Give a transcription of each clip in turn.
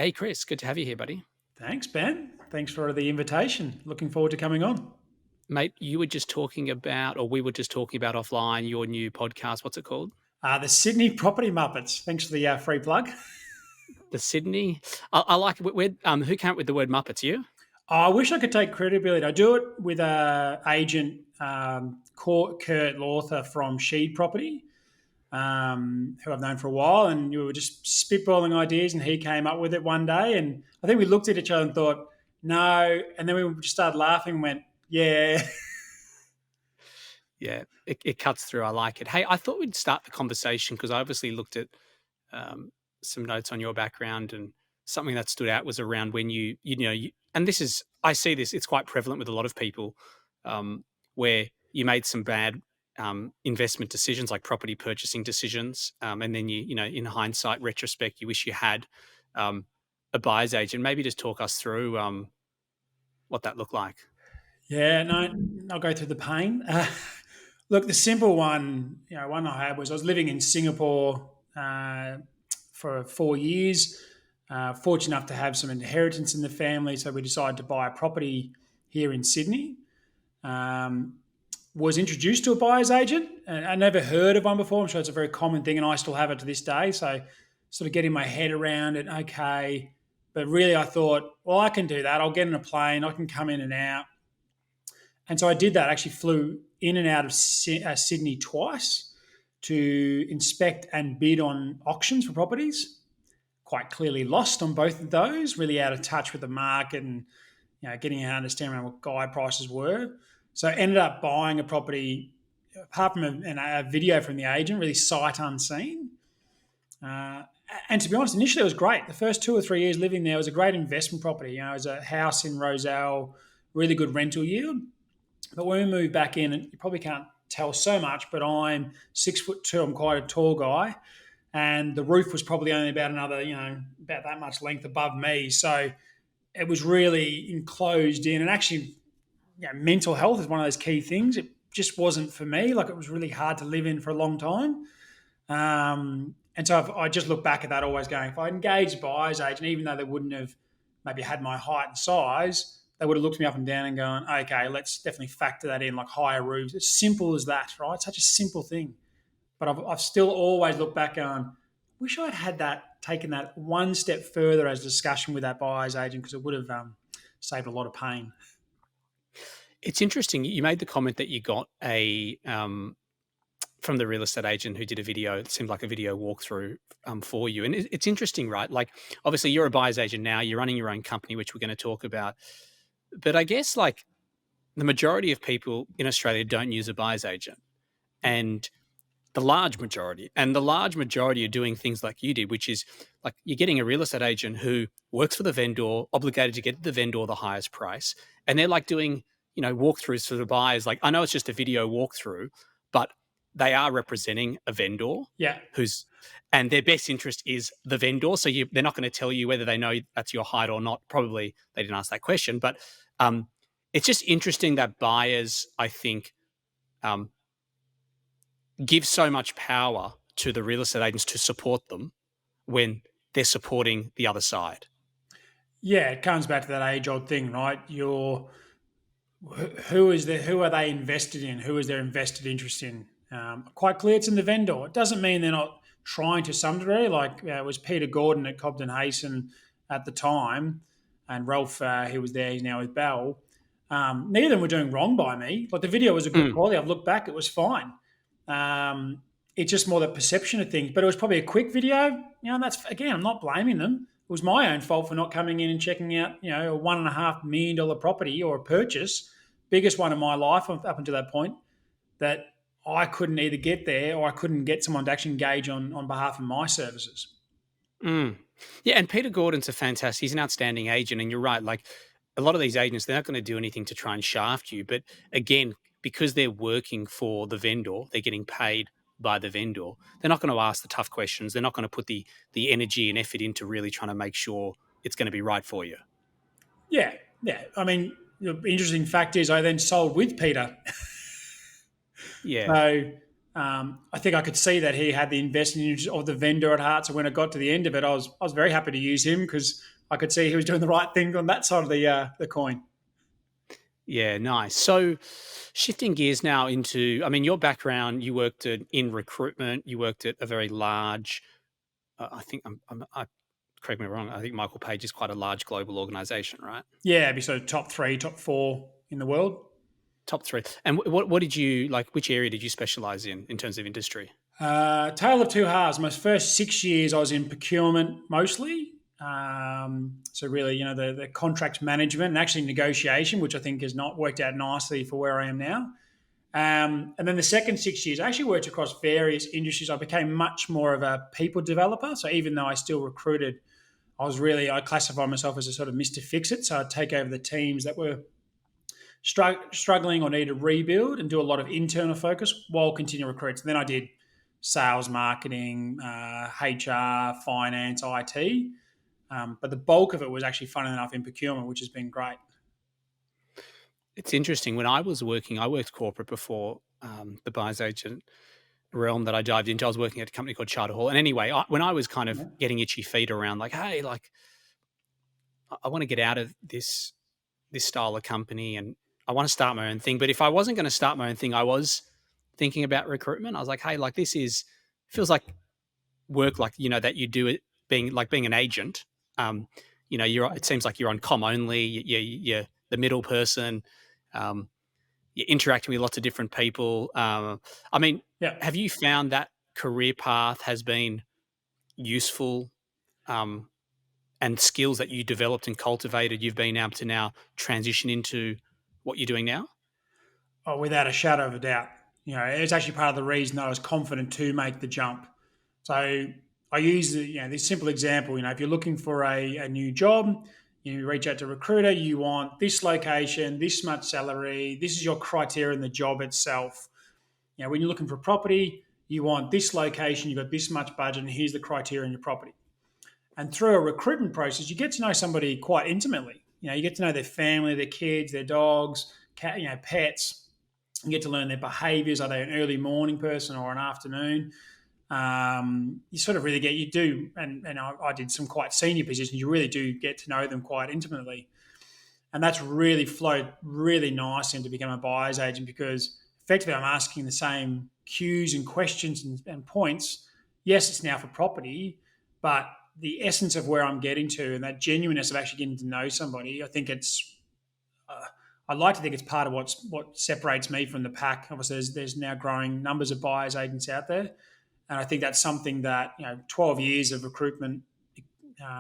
Hey, Chris, good to have you here, buddy. Thanks, Ben. Thanks for the invitation. Looking forward to coming on. Mate, you were just talking about, or we were just talking about offline, your new podcast. What's it called? The Sydney Property Muppets. Thanks for the free plug. The Sydney. I like it. Who came up with the word Muppets? You? I wish I could take credibility. I do it with a agent, Kurt Lawther from Sheed Property, who I've known for a while, and we were just spitballing ideas, and he came up with it one day, and I think we looked at each other and thought, no, and then we just started laughing and went, yeah. Yeah, it cuts through. I like it. Hey, I thought we'd start the conversation because I obviously looked at some notes on your background, and something that stood out was around when and this is, I see this, it's quite prevalent with a lot of people, where you made some bad investment decisions, like property purchasing decisions, and then in hindsight, retrospect, you wish you had a buyer's agent. Maybe just talk us through what that looked like. Yeah, no, I'll go through the pain. Look, the simple one, one I had was I was living in Singapore for 4 years. Fortunate enough to have some inheritance in the family, so we decided to buy a property here in Sydney. Was introduced to a buyer's agent, and I never heard of one before. I'm sure it's a very common thing, and I still have it to this day. So, sort of getting my head around it, okay. But really, I thought, well, I can do that. I'll get in a plane. I can come in and out. And so I did that. I actually flew in and out of Sydney twice to inspect and bid on auctions for properties. Quite clearly lost on both of those, really out of touch with the market and getting an understanding what guide prices were. So I ended up buying a property, apart from a video from the agent, really sight unseen. And to be honest, initially it was great. The first 2 or 3 years living there was a great investment property. It was a house in Rozelle, really good rental yield. But when we moved back in, and you probably can't tell so much, but I'm 6'2", I'm quite a tall guy, and the roof was probably only about another, about that much length above me. So it was really enclosed in, and actually, mental health is one of those key things. It just wasn't for me. Like, it was really hard to live in for a long time. And so I just look back at that always going, if I engaged a buyer's agent, even though they wouldn't have maybe had my height and size, they would have looked me up and down and gone, okay, let's definitely factor that in, like higher roofs. It's simple as that, right? Such a simple thing. But I've still always looked back on, wish I'd had that, taken that one step further as a discussion with that buyer's agent, because it would have saved a lot of pain. It's interesting. You made the comment that you got from the real estate agent who did a video. It seemed like a video walkthrough for you. And it's interesting, right? Like, obviously you're a buyer's agent now, you're running your own company, which we're going to talk about. But I guess, like, the majority of people in Australia don't use a buyer's agent. And the large majority are doing things like you did, which is like you're getting a real estate agent who works for the vendor, obligated to get the vendor the highest price. And they're like doing, walkthroughs for the buyers. Like, I know it's just a video walkthrough, but they are representing a vendor, Yeah. and their best interest is the vendor. So they're not going to tell you whether they know that's your height or not. Probably they didn't ask that question, but it's just interesting that buyers, I think, give so much power to the real estate agents to support them when they're supporting the other side. Yeah, it comes back to that age-old thing, right? Who are they invested in? Who is their invested interest in? Quite clear it's in the vendor. It doesn't mean they're not trying to some degree. Like, it was Peter Gordon at Cobden Hasten at the time, and Ralph, he was there, he's now with Bell. Neither of them were doing wrong by me. Like, the video was a good quality. I've looked back, it was fine. It's just more the perception of things. But it was probably a quick video. And that's, again, I'm not blaming them. It was my own fault for not coming in and checking out, a $1.5 million property or a purchase, biggest one in my life up until that point, that I couldn't either get there or I couldn't get someone to actually engage on behalf of my services. Yeah, and Peter Gordon's he's an outstanding agent, and you're right. Like, a lot of these agents, they're not going to do anything to try and shaft you. But again, because they're working for the vendor, they're getting paid by the vendor. They're not going to ask the tough questions. They're not going to put the energy and effort into really trying to make sure it's going to be right for you. Yeah. I mean, the interesting fact is I then sold with Peter. Yeah. So I think I could see that he had the investment interest of the vendor at heart. So when it got to the end of it, I was very happy to use him because I could see he was doing the right thing on that side of the coin. Yeah, nice. So shifting gears now into, I mean, your background, you worked in recruitment, you worked at a very large, I think, correct me if I'm wrong, I think Michael Page is quite a large global organization, right? Yeah, it'd be sort of top three, top four in the world. Top three. And what did you like? Which area did you specialize in terms of industry? Tale of two halves. My first 6 years, I was in procurement mostly. So really, the contract management and actually negotiation, which I think has not worked out nicely for where I am now. And then the second 6 years, I actually worked across various industries. I became much more of a people developer. So even though I still recruited, I classify myself as a sort of Mr. Fix-It. So I'd take over the teams that were struggling or needed rebuild and do a lot of internal focus while continuing recruits. And then I did sales, marketing, HR, finance, IT. But the bulk of it was actually, funnily enough, in procurement, which has been great. It's interesting. When I was working, I worked corporate before the buyer's agent realm that I dived into. I was working at a company called Charter Hall. And anyway, when I was kind of Yeah. getting itchy feet around, like, hey, like, I want to get out of this style of company and I want to start my own thing. But if I wasn't going to start my own thing, I was thinking about recruitment. I was like, hey, like this is feels like work, like that you do it being an agent. Um, it seems like you're on com only. You're the middle person. Um, you're interacting with lots of different people. I mean, Yeah. have you found that career path has been useful? Um, and skills that you developed and cultivated, you've been able to now transition into what you're doing now? Oh, without a shadow of a doubt. It's actually part of the reason I was confident to make the jump. So I use this simple example. If you're looking for a new job, you reach out to a recruiter, you want this location, this much salary, this is your criteria in the job itself. When you're looking for property, you want this location, you've got this much budget, and here's the criteria in your property. And through a recruitment process, you get to know somebody quite intimately. You get to know their family, their kids, their dogs, pets. You get to learn their behaviours. Are they an early morning person or an afternoon? You sort of really you do, and I did some quite senior positions. You really do get to know them quite intimately, and that's really flowed really nice into become a buyer's agent because effectively I'm asking the same cues and questions and points. Yes, it's now for property, but the essence of where I'm getting to and that genuineness of actually getting to know somebody, I think it's. I'd like to think it's part of what separates me from the pack. Obviously, there's now growing numbers of buyers agents out there, and I think that's something that 12 years of recruitment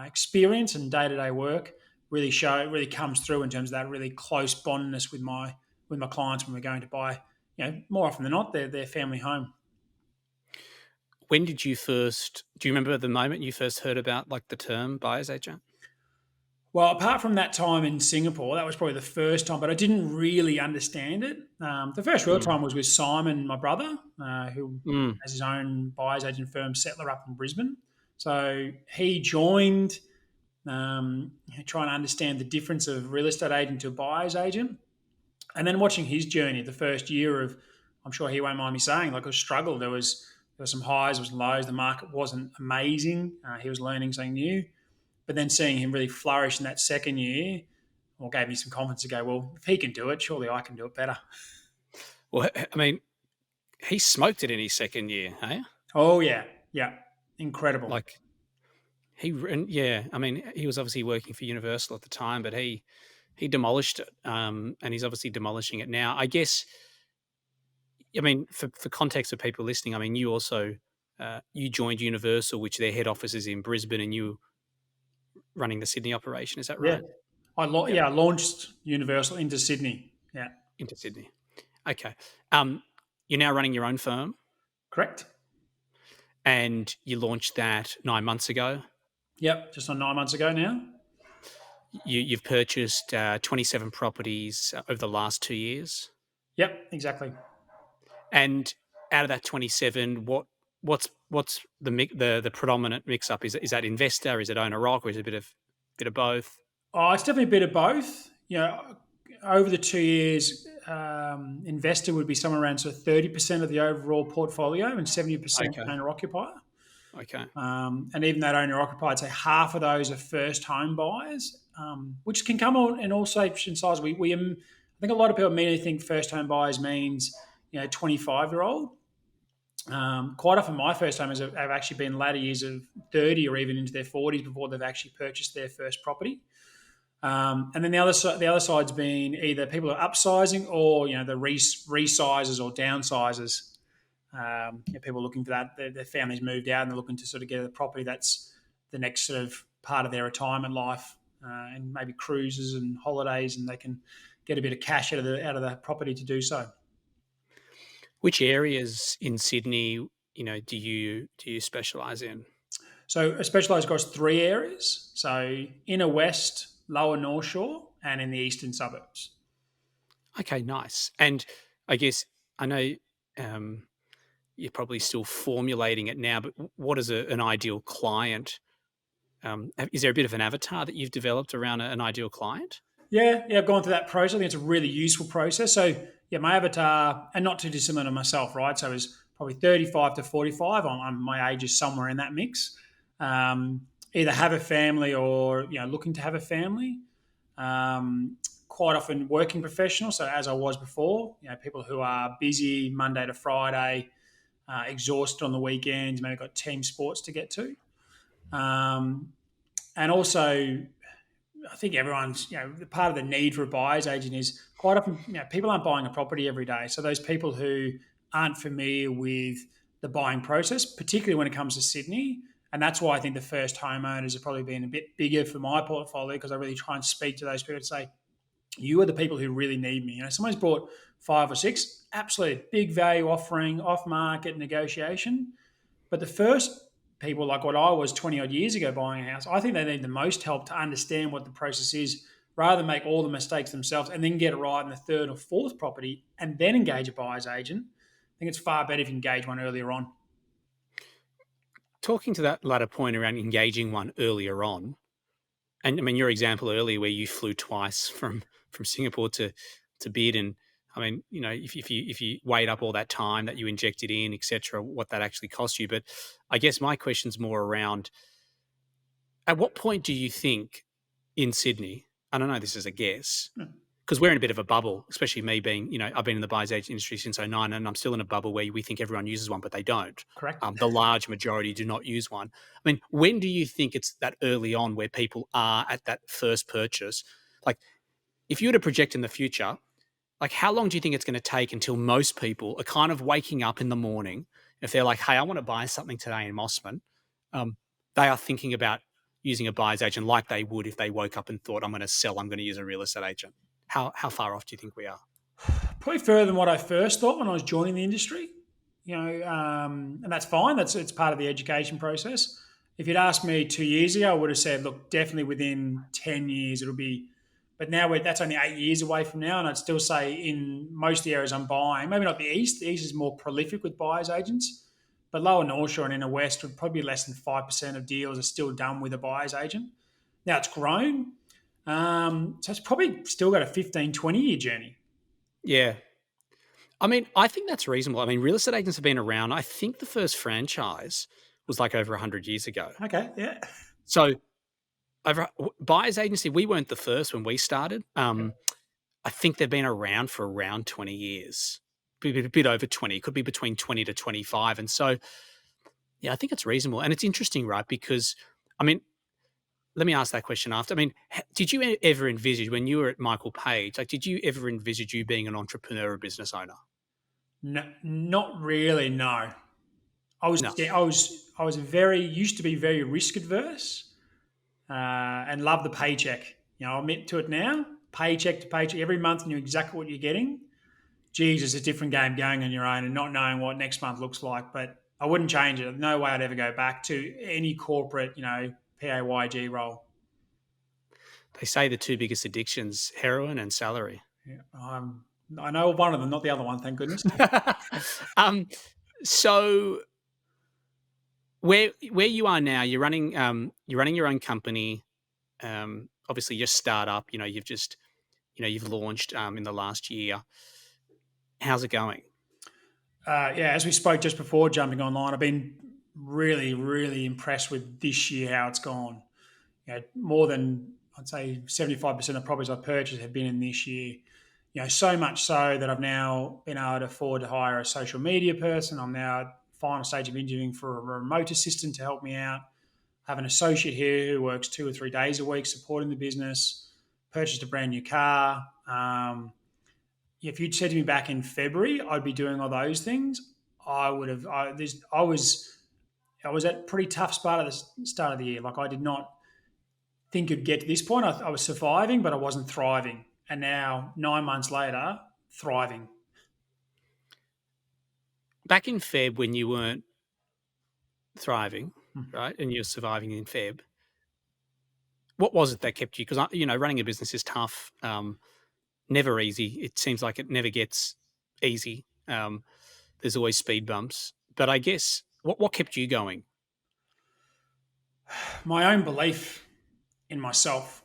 experience and day to day work really comes through in terms of that really close bondness with my clients when we're going to buy. More often than not, their family home. When did you first? Do you remember the moment you first heard about like the term buyer's agent? Well, apart from that time in Singapore, that was probably the first time, but I didn't really understand it. The first real Mm. time was with Simon, my brother, who Mm. has his own buyer's agent firm, Settler, up in Brisbane. So he joined, trying to understand the difference of real estate agent to a buyer's agent. And then watching his journey, the first year of, I'm sure he won't mind me saying, like a struggle. There was some highs, there was lows. The market wasn't amazing. He was learning something new. But then seeing him really flourish in that second year, well, gave me some confidence to go, well, if he can do it, surely I can do it better. Well, I mean, he smoked it in his second year, hey? Oh, yeah. Yeah. Incredible. Like and yeah, I mean, he was obviously working for Universal at the time, but he demolished it, and he's obviously demolishing it now. I guess. I mean, for context of people listening, I mean, you also you joined Universal, which their head office is in Brisbane, and you running the Sydney operation. Is that Yeah. right? Yeah, I launched Universal into Sydney. Yeah. Into Sydney. Okay. Um, you're now running your own firm, Correct? and you launched that 9 months ago. Yep. Just on 9 months ago now. You've purchased 27 properties over the last 2 years, Yep. Exactly. and out of that 27, what's the predominant mix up? Is that investor? Is it owner occ? Or is it a bit of both? Oh, it's definitely a bit of both. Over the 2 years, investor would be somewhere around sort of 30% of the overall portfolio and 70% Okay. owner occupier. Okay. And even that owner occupied, I'd say half of those are first home buyers, which can come in all shapes and sizes. I think a lot of people immediately think first home buyers means 25-year-old. Quite often, my first homers have actually been latter years of 30 or even into their 40s before they've actually purchased their first property. And then the other side's been either people are upsizing or the resizes or downsizes. People looking for that. Their families moved out and they're looking to sort of get a property that's the next sort of part of their retirement life, and maybe cruises and holidays, and they can get a bit of cash out of the property to do so. Which areas in Sydney, do you specialise in? So I specialise across three areas. So inner west, lower North Shore, and in the eastern suburbs. Okay, nice. And I guess I know you're probably still formulating it now, but what is an ideal client? Is there a bit of an avatar that you've developed around an ideal client? Yeah, I've gone through that process. I think it's a really useful process. So yeah, my avatar, and not too dissimilar to myself, right? So it's probably 35 to 45. My age is somewhere in that mix. Either have a family or looking to have a family. Quite often working professionals. So as I was before, people who are busy Monday to Friday, exhausted on the weekends, maybe got team sports to get to. And also, I think everyone's, part of the need for a buyer's agent is quite often, people aren't buying a property every day. So those people who aren't familiar with the buying process, particularly when it comes to Sydney, and that's why I think the first homeowners have probably been a bit bigger for my portfolio, because I really try and speak to those people to say, you are the people who really need me. Someone's bought 5 or 6, absolutely big value offering, off market negotiation. But the first people, like what I was 20 odd years ago buying a house, I think they need the most help to understand what the process is, rather than make all the mistakes themselves and then get it right in the third or fourth property and then engage a buyer's agent. I think it's far better if you engage one earlier on. Talking to that latter point around engaging one earlier on, and I mean your example earlier where you flew twice from Singapore to bid, and I mean if you weighed up all that time that you injected in, etc., what that actually cost you. But I guess my question's more around, at what point do you think in Sydney? I don't know. This is a guess Hmm. because we're in a bit of a bubble, especially me being, I've been in the buyer's agent industry since '09, and I'm still in a bubble where we think everyone uses one, but they don't. Correct. The large majority do not use one. I mean, when do you think it's that early on where people are at that first purchase? Like, if you were to project in the future, like, how long do you think it's going to take until most people are kind of waking up in the morning? If they're like, hey, I want to buy something today in Mossman, um, they are thinking about using a buyer's agent like they would if they woke up and thought, I'm going to sell, I'm going to use a real estate agent. How far off do you think we are? Probably further than what I first thought when I was joining the industry. And that's fine. It's part of the education process. If you'd asked me 2 years ago, I would have said, look, definitely within 10 years it'll be. But now that's only 8 years away from now, and I'd still say in most of the areas I'm buying, maybe not the east. The east is more prolific with buyers agents, but lower North Shore and inner west would probably be less than 5% of deals are still done with a buyer's agent. Now it's grown, so it's probably still got a 15, 20-year journey. Yeah. I mean, I think that's reasonable. I mean, real estate agents have been around. I think the first franchise was like over 100 years ago. Okay, yeah. So, over buyer's agency, we weren't the first when we started. I think they've been around for around 20 years, a bit over 20, could be between 20 to 25. And so, yeah, I think it's reasonable. And it's interesting, right? Because, I mean, let me ask that question after. I mean, did you ever envisage when you were at Michael Page, like, did you ever envisage you being an entrepreneur or business owner? No, not really. No, I was No. I was very used to be very risk adverse, and love the paycheck. I'll admit to it now. Paycheck to paycheck, every month, knew exactly what you're getting. Jesus, it's a different game going on your own and not knowing what next month looks like. But I wouldn't change it. No way I'd ever go back to any corporate, PAYG role. They say the two biggest addictions, heroin and salary. Yeah, I know one of them, not the other one. Thank goodness. um, so where you are now, you're running your own company. Obviously, your startup. You've launched in the last year. How's it going? Yeah, as we spoke just before jumping online, I've been really, really impressed with this year how it's gone. More than I'd say 75% of properties I purchased have been in this year. So much so that I've now been able to afford to hire a social media person. I'm now at final stage of interviewing for a remote assistant to help me out. I have an associate here who works 2 or 3 days a week supporting the business. Purchased a brand new car. If you'd said to me back in February I'd be doing all those things, I would have. I was at a pretty tough spot at the start of the year. Like I did not think it'd get to this point. I was surviving, but I wasn't thriving. And now, 9 months later, thriving. Back in Feb when you weren't thriving, Hmm. right, and you're surviving in Feb, what was it that kept you? Because running a business is tough, never easy. It seems like it never gets easy. There's always speed bumps. But I guess what kept you going? My own belief in myself.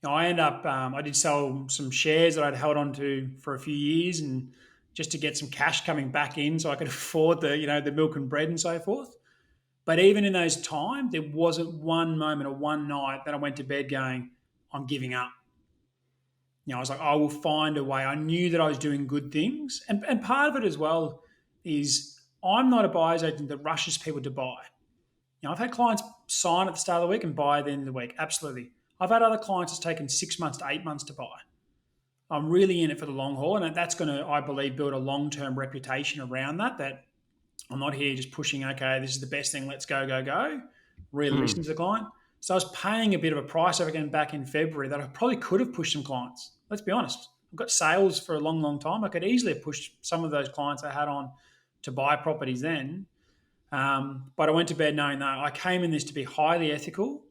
I end up, I did sell some shares that I'd held on to for a few years, and just to get some cash coming back in so I could afford the milk and bread and so forth. But even in those times, there wasn't one moment or one night that I went to bed going, I'm giving up. I was like, I will find a way. I knew that I was doing good things. And part of it as well is I'm not a buyer's agent that rushes people to buy. I've had clients sign at the start of the week and buy at the end of the week. Absolutely. I've had other clients it's taken 6 months to 8 months to buy. I'm really in it for the long haul. And that's going to, I believe, build a long term reputation around that I'm not here just pushing, okay, this is the best thing, let's go, go, go. Really Mm, listen to the client. So I was paying a bit of a price again back in February that I probably could have pushed some clients. Let's be honest. I've got sales for a long, long time. I could easily have pushed some of those clients I had on to buy properties then. But I went to bed knowing that I came in this to be highly ethical,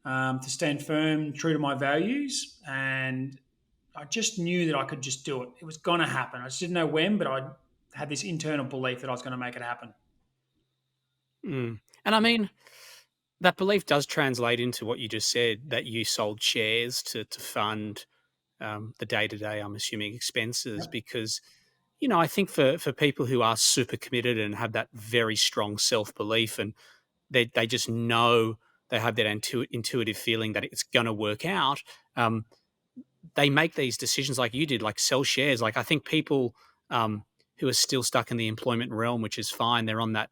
to stand firm, true to my values. And I just knew that I could just do it. It was going to happen. I just didn't know when, but I had this internal belief that I was going to make it happen. mm. And I mean, that belief does translate into what you just said, that you sold shares to fund the day to day, I'm assuming, expenses. Yep. Because, I think for people who are super committed and have that very strong self belief, and they just know, they have that intuitive feeling that it's going to work out. Um, they make these decisions like you did, like sell shares. Like I think people who are still stuck in the employment realm, which is fine. They're on that.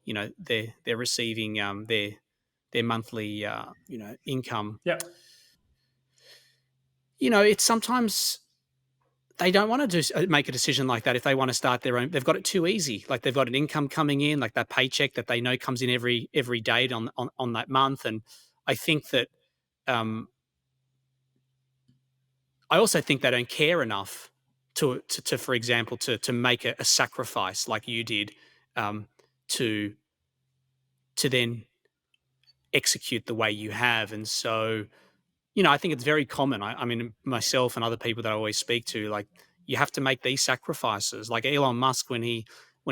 They're receiving their monthly income. Yep. It's sometimes they don't want to make a decision like that if they want to start their own. They've got it too easy. Like they've got an income coming in, like that paycheck that they know comes in every date on that month. And I think that um, I also think they don't care enough to for example, to make a sacrifice like you did, um, to then execute the way you have. And so, I think it's very common. I mean, myself and other people that I always speak to, like, you have to make these sacrifices. Like Elon Musk, when he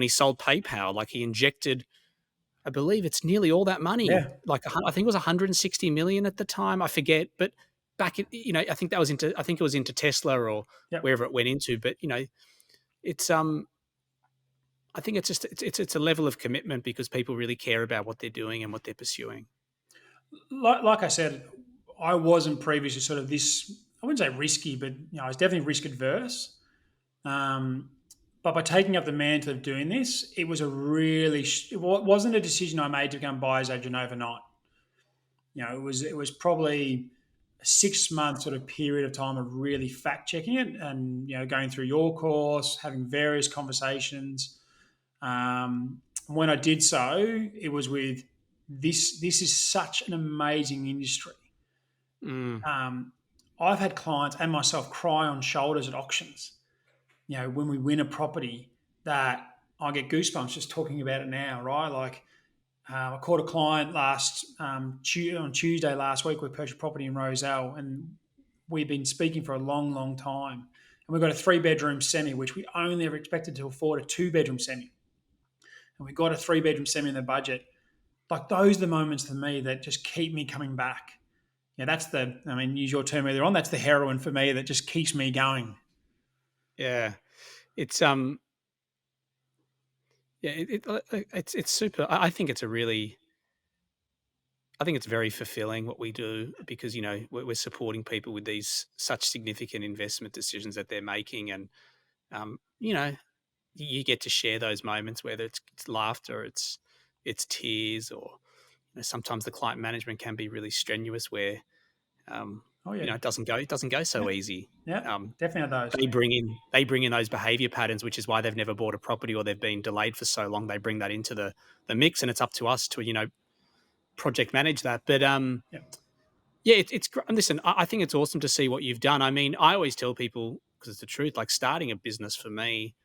sold PayPal, like he injected, I believe it's nearly all that money. Yeah. Like I think it was 160 million at the time. I forget, but back in, I think it was into Tesla or Yep. wherever it went into. But it's I think it's just it's a level of commitment because people really care about what they're doing and what they're pursuing. Like I said, I wasn't previously sort of this. I wouldn't say risky, but I was definitely risk adverse. Um, but by taking up the mantle of doing this, it was a really. It wasn't a decision I made to become buyer's agent overnight. It was probably a 6 month sort of period of time of really fact checking it, and going through your course, having various conversations. When I did so, it was with this. This is such an amazing industry. Mm, Um, I've had clients and myself cry on shoulders at auctions. When we win a property, that I get goosebumps just talking about it now. Right, like I caught a client on Tuesday last week. We purchased property in Roselle, and we've been speaking for a long, long time. And we've got a 3 bedroom semi, which we only ever expected to afford a 2 bedroom semi. And we got a 3 bedroom semi in the budget. Like those are the moments for me that just keep me coming back. Use your term earlier on, that's the heroin for me that just keeps me going. yeah, it's Yeah, it's super. I think it's a really, I think it's very fulfilling what we do because we're supporting people with these such significant investment decisions that they're making, and um, you know you get to share those moments, whether it's laughter, it's tears, or sometimes the client management can be really strenuous, where Oh yeah, it doesn't go yeah, so easy. yeah, Um, definitely have those. they bring in those behavior patterns, which is why they've never bought a property or they've been delayed for so long. They bring that into the mix, and it's up to us to project manage that. But Yeah, yeah, listen, I think it's awesome to see what you've done. I mean, I always tell people, because it's the truth, like starting a business for me,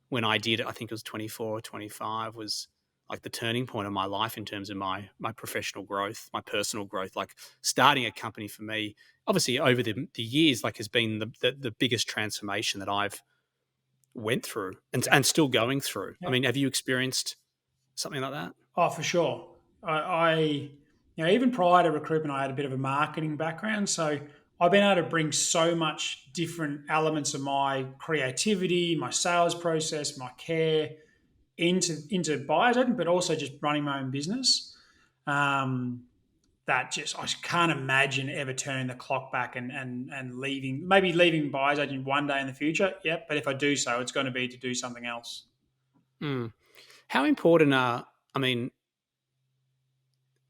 when I did it, I think it was 24 or 25, was like the turning point of my life in terms of my professional growth, my personal growth. Like starting a company for me, obviously over the years, like has been the biggest transformation that I've went through yeah, and still going through. I yeah. mean, have you experienced something like that? Oh, for sure. Even prior to recruitment, I had a bit of a marketing background, so I've been able to bring so much different elements of my creativity, my sales process, my care into buyers agent, but also just running my own business. Um, that just I can't imagine ever turning the clock back and leaving buyers agent one day in the future. Yep, but if I do so, it's going to be to do something else. Mm. How important are, I mean,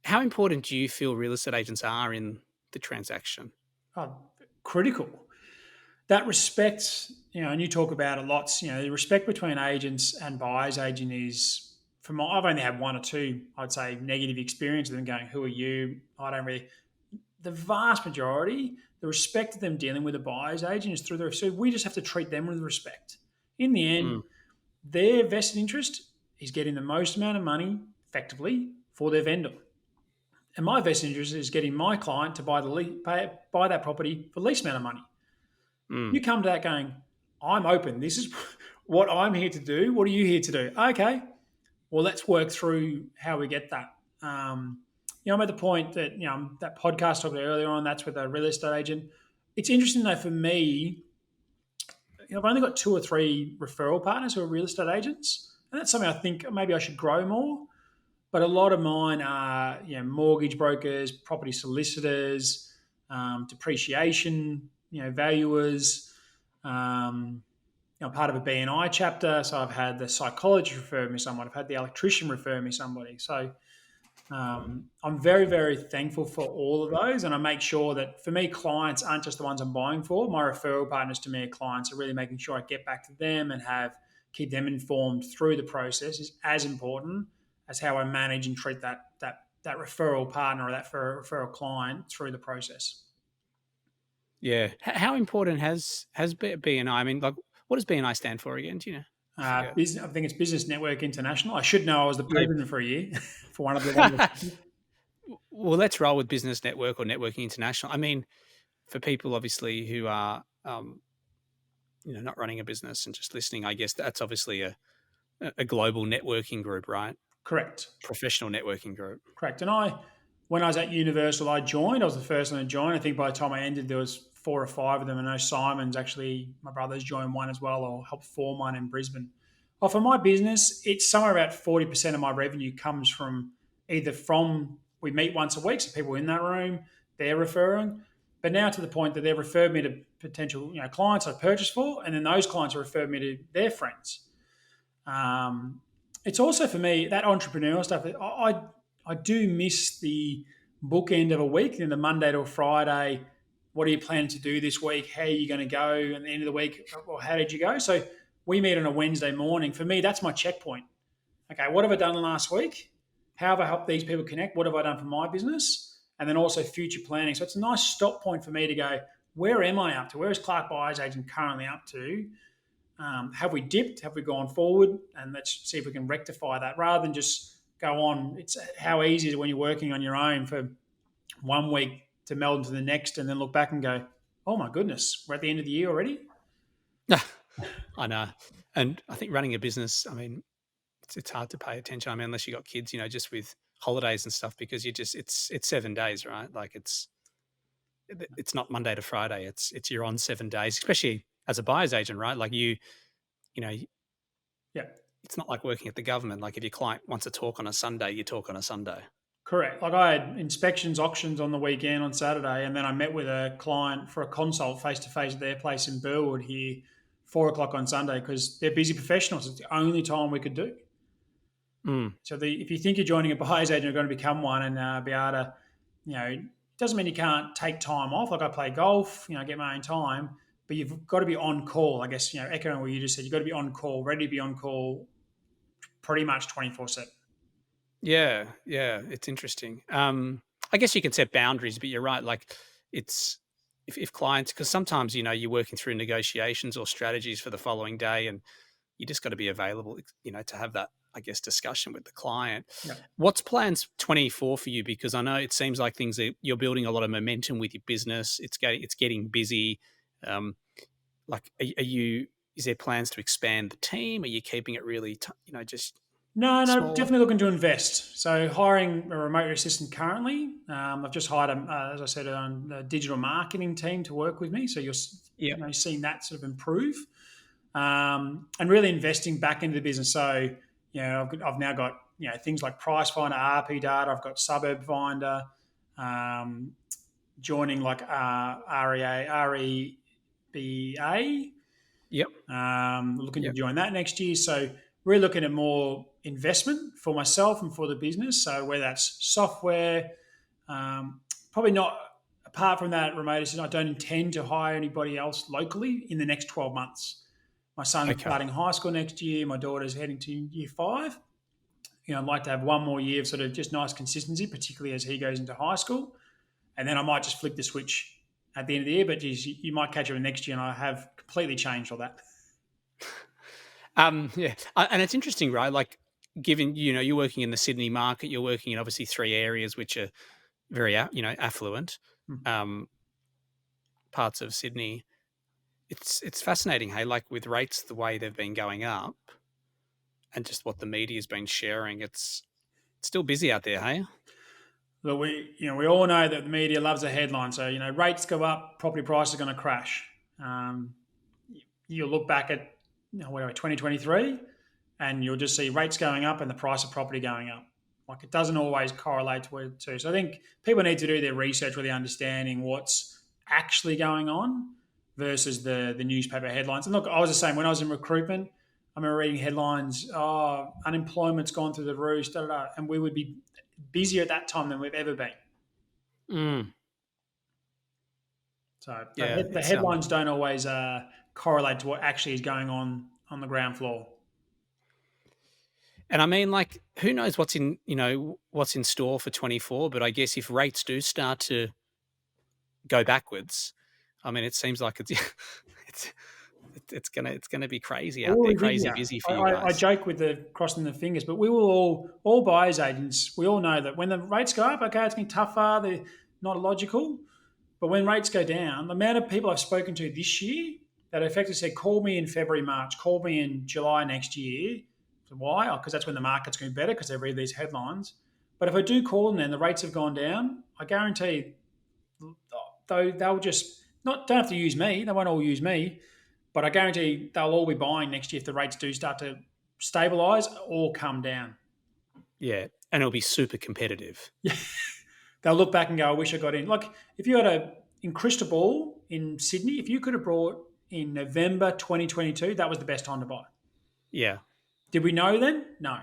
how important do you feel real estate agents are in the transaction? Oh, critical. That respect, and you talk about it lots, the respect between agents and buyers agent is, I've only had one or two, I'd say, negative experiences of them going, who are you? I don't really, the vast majority, the respect of them dealing with a buyer's agent is through the, so we just have to treat them with respect. In the end, Mm, their vested interest is getting the most amount of money effectively for their vendor. And my vested interest is getting my client to buy that property for the least amount of money. mm. You come to that going, I'm open. This is what I'm here to do. What are you here to do? Okay, well, let's work through how we get that. I'm at the point that, that podcast I talked about earlier on, that's with a real estate agent. It's interesting though, for me, I've only got two or three referral partners who are real estate agents. And that's something I think maybe I should grow more. But a lot of mine are, mortgage brokers, property solicitors, depreciation, valuers, um, part of a BNI chapter. So I've had the psychologist refer me someone. I've had the electrician refer me somebody. So I'm very, very thankful for all of those. And I make sure that for me, clients aren't just the ones I'm buying for. My referral partners to me are clients are really making sure I get back to them and keep them informed through the process is as important as how I manage and treat that referral partner or that referral client through the process. Yeah. How important has BNI? I mean, like, what does BNI stand for again? Do you know? I forget. I think it's Business Network International. I should know. I was the Yeah. president for a year for one of the. Well, let's roll with Business Network or Networking International. I mean, for people obviously who are, not running a business and just listening, I guess that's obviously a global networking group, right? Correct. Professional networking group. Correct. And when I was at Universal, I joined. I was the first one to join. I think by the time I ended, there was four or five of them. And I know Simon's actually, my brother's joined one as well, or helped form one in Brisbane. Well, for my business, it's somewhere about 40% of my revenue comes from either from, we meet once a week, so people in that room, they're referring. But now to the point that they've referred me to potential clients I've purchased for, and then those clients have referred me to their friends. It's also for me that entrepreneurial stuff. I do miss the bookend of a week, the Monday to a Friday. What are you planning to do this week? How are you going to go? And the end of the week, well, how did you go? So we meet on a Wednesday morning. For me, that's my checkpoint. Okay, what have I done last week? How have I helped these people connect? What have I done for my business? And then also future planning. So it's a nice stop point for me to go, where am I up to? Where is Clarke Buyers Agent currently up to? Have we dipped? Have we gone forward? And let's see if we can rectify that rather than just go on. It's how easy is it when you're working on your own for one week to meld into the next and then look back and go, oh my goodness, we're at the end of the year already? I know. And I think running a business, I mean, it's hard to pay attention. I mean, unless you got kids, just with holidays and stuff, because it's 7 days, right? Like it's not Monday to Friday. It's you're on 7 days, especially as a buyer's agent, right? Like you know, Yeah. It's not like working at the government. Like if your client wants to talk on a Sunday, you talk on a Sunday. Correct. Like I had inspections, auctions on the weekend on Saturday, and then I met with a client for a consult face to face at their place in Burwood here, 4 o'clock on Sunday because they're busy professionals. It's the only time we could do. Mm. So if you think you're joining a buyer's agent, you're going to become one and be able to, it doesn't mean you can't take time off. Like I play golf, get my own time, but you've got to be on call. I guess, echoing what you just said, you've got to be on call, ready to be on call pretty much 24/7. Yeah, yeah, it's interesting. I guess you can set boundaries, but you're right. Like it's if clients, because sometimes you're working through negotiations or strategies for the following day, and you just got to be available, to have that, I guess, discussion with the client. Yeah. What's plans 24 for you? Because I know it seems like you're building a lot of momentum with your business. It's getting busy. Um, like, are you? Is there plans to expand the team? Are you keeping it really, just No, no, small? definitely looking to invest. So hiring a remote assistant currently. I've just hired, as I said, a digital marketing team to work with me. So Yeah. seeing that sort of improve, and really investing back into the business. So I've now got things like Price Finder, RP data. I've got Suburb Finder, um, joining like REBA. Yep. Looking to Yep. join that next year. So we're looking at more investment for myself and for the business. So whether that's software, probably not. Apart from that, remote assistant, I don't intend to hire anybody else locally in the next 12 months. My son's Okay. starting high school next year. My daughter's heading to year 5. I'd like to have one more year of sort of just nice consistency, particularly as he goes into high school. And then I might just flick the switch at the end of the year. But geez, you might catch it next year, and I have completely changed all that. Yeah, and it's interesting, right? Like, given you're working in the Sydney market, you're working in obviously three areas which are very affluent Hmm. um, parts of Sydney. It's fascinating, hey, like with rates the way they've been going up, and just what the media's been sharing. It's still busy out there, hey? Look, we all know that the media loves a headline. So rates go up, property prices are going to crash. Um, you'll look back at 2023, and you'll just see rates going up and the price of property going up. Like it doesn't always correlate to it too. So I think people need to do their research, really understanding what's actually going on versus the newspaper headlines. And look, I was the same when I was in recruitment. I remember reading headlines, "Oh, unemployment's gone through the roof," da, da, da, and we would be busier at that time than we've ever been. Mm, So yeah, the it's headlines don't always correlate to what actually is going on the ground floor. and I mean, like, who knows what's in store for 24? But I guess if rates do start to go backwards, I mean, it seems like it's it's it's gonna be crazy out there, Already busy. crazy busy for you I guys. joke with the crossing the fingers, but we will all buyers agents. We all know that when the rates go up, okay, it's getting tougher. They're not logical, but when rates go down, the amount of people I've spoken to this year that effectively said, "Call me in February, March. Call me in July next year." So why? Because that's when the market's going to be better because they read these headlines. But if I do call them, then the rates have gone down. I guarantee, though they'll just not don't have to use me. They won't all use me, but I guarantee they'll all be buying next year if the rates do start to stabilise or come down. Yeah, and it'll be super competitive. Yeah, they'll look back and go, "I wish I got in." Like if you had in crystal ball in Sydney, if you could have brought in November 2022, that was the best time to buy. Yeah. Did we know then? No.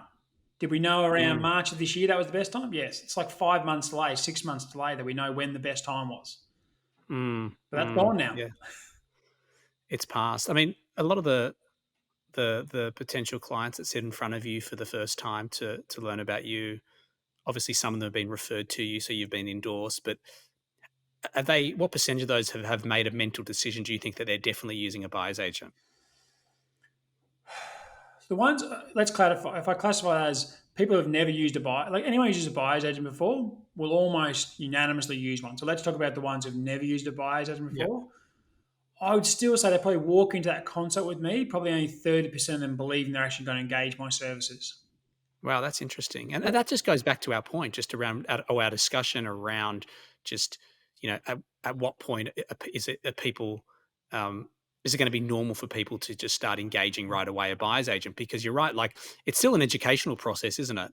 Did we know around Mm, March of this year that was the best time? Yes. It's like 5 months delay, 6 months delay that we know when the best time was. But that's gone now. yeah, it's past. I mean, a lot of the potential clients that sit in front of you for the first time to learn about you, obviously some of them have been referred to you, so you've been endorsed, but are they what percentage of those have made a mental decision, do you think, that they're definitely using a buyer's agent? The ones, let's clarify. If I classify that as people who've never used a buy, like anyone who's used a buyer's agent before, will almost unanimously use one. So let's talk about the ones who've never used a buyer's agent Yeah. before. I would still say they probably walk into that consult with me. Probably only 30% of them believing they're actually going to engage my services. Wow, that's interesting. And Yep. that just goes back to our point, just around our discussion around just, at what point is it that people, um, is it going to be normal for people to just start engaging right away a buyer's agent? Because you're right, like it's still an educational process, isn't it?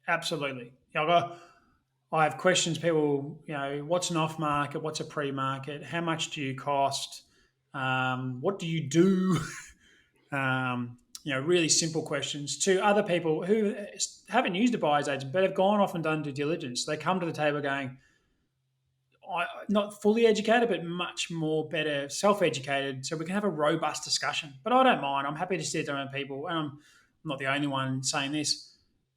Absolutely. I have questions. People, what's an off market? What's a pre market? How much do you cost? What do you do? Really simple questions to other people who haven't used a buyer's agent but have gone off and done due diligence. They come to the table going, not fully educated, but much more better self-educated, so we can have a robust discussion. But I don't mind. I'm happy to sit down with people, and I'm not the only one saying this.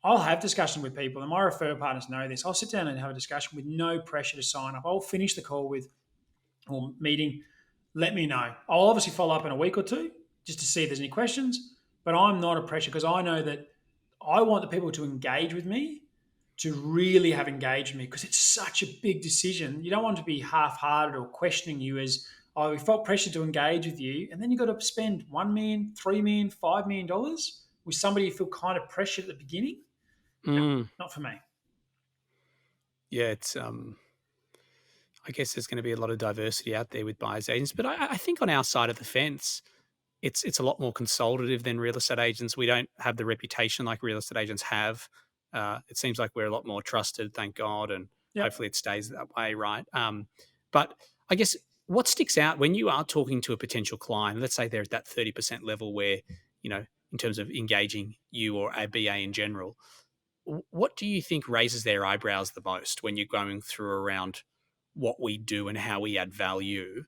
I'll have discussion with people, and my referral partners know this. I'll sit down and have a discussion with no pressure to sign up. I'll finish the call with or meeting. Let me know. I'll obviously follow up in a week or two just to see if there's any questions. But I'm not a pressure because I know that I want the people to engage with me, to really have engaged with me, because it's such a big decision. You don't want to be half-hearted or questioning you as, oh, we felt pressure to engage with you, and then you've got to spend $1 million, $3 million, $5 million with somebody you feel kind of pressured at the beginning. No, Mm. not for me. Yeah, it's I guess there's going to be a lot of diversity out there with buyers agents, but I think on our side of the fence, it's a lot more consultative than real estate agents. We don't have the reputation like real estate agents have. It seems like we're a lot more trusted, thank God, and Yep. hopefully it stays that way, right? But I guess what sticks out when you are talking to a potential client, let's say they're at that 30% level where, in terms of engaging you or a BA in general, what do you think raises their eyebrows the most when you're going through around what we do and how we add value?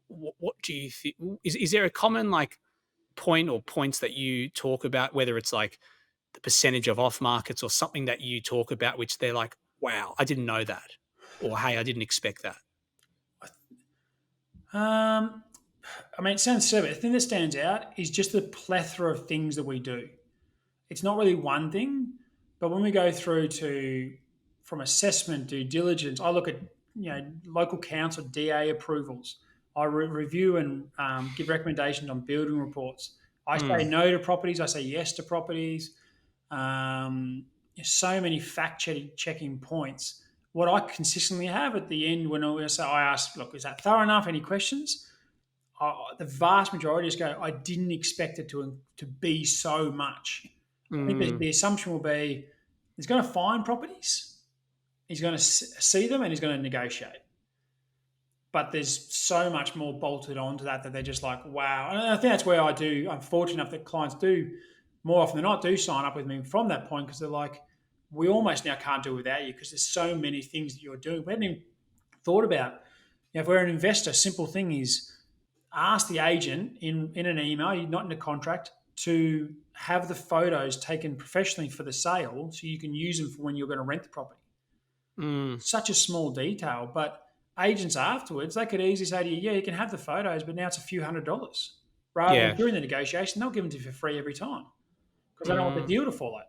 What do you think? Is there a common like point or points that you talk about, whether it's like the percentage of off markets or something that you talk about, which they're like, wow, I didn't know that, or hey, I didn't expect that. Um, it sounds silly. The thing that stands out is just the plethora of things that we do. It's not really one thing, but when we go through to from assessment, due diligence, I look at local council DA approvals. I review and give recommendations on building reports. I say Mm, no to properties. I say yes to properties. So many checking points. What I consistently have at the end when I ask, look, is that thorough enough? Any questions? The vast majority just go, I didn't expect it to be so much. I think mm, the assumption will be he's going to find properties, he's going to see them, and he's going to negotiate. But there's so much more bolted onto that they're just like, wow. And I think that's where I'm fortunate enough that clients do, more often than not, do sign up with me from that point because they're like, we almost now can't do it without you because there's so many things that you're doing. We hadn't even thought about. If we're an investor, simple thing is ask the agent in an email, not in a contract, to have the photos taken professionally for the sale so you can use them for when you're going to rent the property. mm, Such a small detail, but agents afterwards, they could easily say to you, yeah, you can have the photos, but now it's a few $100s. Rather than yeah. during the negotiation, they'll give them to you for free every time because they don't want the Mm. deal to fall out.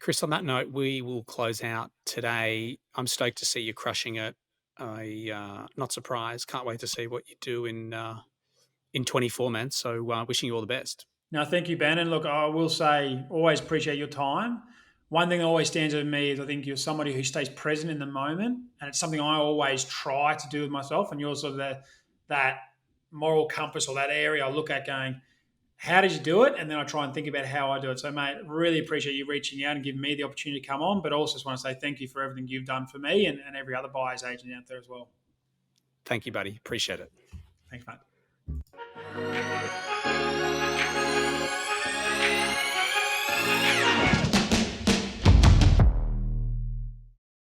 Chris, on that note, we will close out today. I'm stoked to see you crushing it. I not surprised. Can't wait to see what you do in 24 months. So wishing you all the best. Now, thank you, Ben. And look, I will say, always appreciate your time. One thing that always stands out to me is I think you're somebody who stays present in the moment, and it's something I always try to do with myself. And you're sort of that moral compass or that area I look at, going, how did you do it? And then I try and think about how I do it. So, mate, really appreciate you reaching out and giving me the opportunity to come on, but also just want to say thank you for everything you've done for me and every other buyer's agent out there as well. Thank you, buddy. Appreciate it. Thanks, mate.